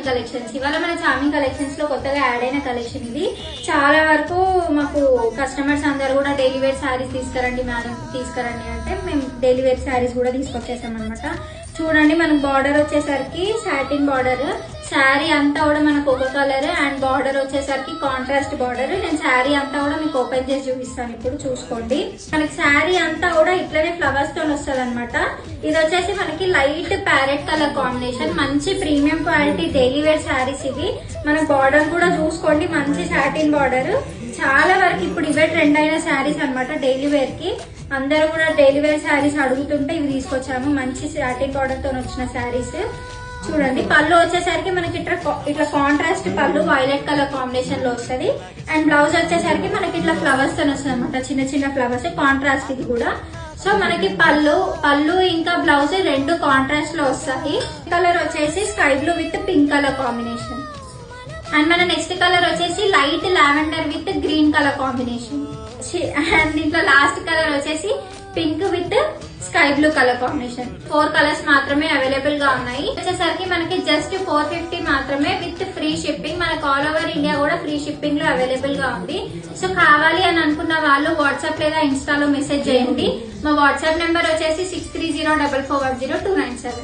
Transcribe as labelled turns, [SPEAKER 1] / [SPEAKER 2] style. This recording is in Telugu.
[SPEAKER 1] కలెక్షన్స్. ఇవాళ మన చామీ కలెక్షన్స్ లో కొత్తగా యాడ్ అయిన కలెక్షన్ ఇది. చాలా వరకు మాకు కస్టమర్స్ అందరు కూడా డైలీ వేర్ శారీస్ తీసుకురండి మేడం తీసుకురండి అంటే మేము డైలీ వేర్ శారీస్ కూడా తీసుకొచ్చేసాం అనమాట. చూడండి మనకు బార్డర్ వచ్చేసరికి సాటిన్ బార్డర్, శారీ అంతా కూడా మనకు ఒక కలర్ అండ్ బార్డర్ వచ్చేసరికి కాంట్రాస్ట్ బార్డర్. నేను శారీ అంతా కూడా మీకు ఓపెన్ చేసి చూపిస్తాను, ఇప్పుడు చూసుకోండి. మనకి శారీ అంతా కూడా ఇట్లనే ఫ్లవర్స్ తో వస్తుంది అనమాట. ఇది వచ్చేసి మనకి లైట్ ప్యారెట్ కలర్ కాంబినేషన్, మంచి premium quality daily wear saris ఇవి. మన బార్డర్ కూడా చూసుకోండి, మంచి సాటిన్ బార్డర్. చాలా వరకు ఇప్పుడు ఇవే ట్రెండ్ అయిన శారీస్ అనమాట డైలీ వేర్ కి. అందరూ కూడా డైలీ వేర్ శారీస్ అడుగుతుంటే ఇవి తీసుకొచ్చాము, మంచి సాటిన్ బార్డర్ తో వచ్చిన శారీస్. చూడండి పళ్ళు వచ్చేసరికి మనకి ఇట్లా కాంట్రాస్ట్ పళ్ళు వైలెట్ కలర్ కాంబినేషన్ లో వస్తుంది. అండ్ బ్లౌజ్ వచ్చేసరికి మనకి ఇట్లా ఫ్లవర్స్ తో వస్తుంది అనమాట, చిన్న చిన్న ఫ్లవర్స్ కాంట్రాస్ట్ ఇది కూడా. సో మనకి పళ్ళు ఇంకా బ్లౌజ్ రెండు కాంట్రాస్ట్ లో వస్తాయి. కలర్ వచ్చేసి sky blue with pink colour combination. And మన నెక్స్ట్ కలర్ వచ్చేసి light lavender with green colour combination. And దీంట్లో లాస్ట్ కలర్ వచ్చేసి pink with sky blue colour combination. 4 colours మాత్రమే అవైలబుల్ గా ఉన్నాయి. వచ్చేసరికి మనకి జస్ట్ 450 మాత్రమే విత్ ఫ్రీ షిప్పింగ్. మనకు ఆల్ ఓవర్ ఇండియా కూడా ఫ్రీ షిప్పింగ్ లో అవైలబుల్ గా ఉంది. సో కావాలి అని అనుకున్న వాళ్ళు వాట్సాప్ లేదా ఇన్స్టాలో మెసేజ్ చేయండి. మా వాట్సాప్ నెంబర్ వచ్చేసి 6304410297.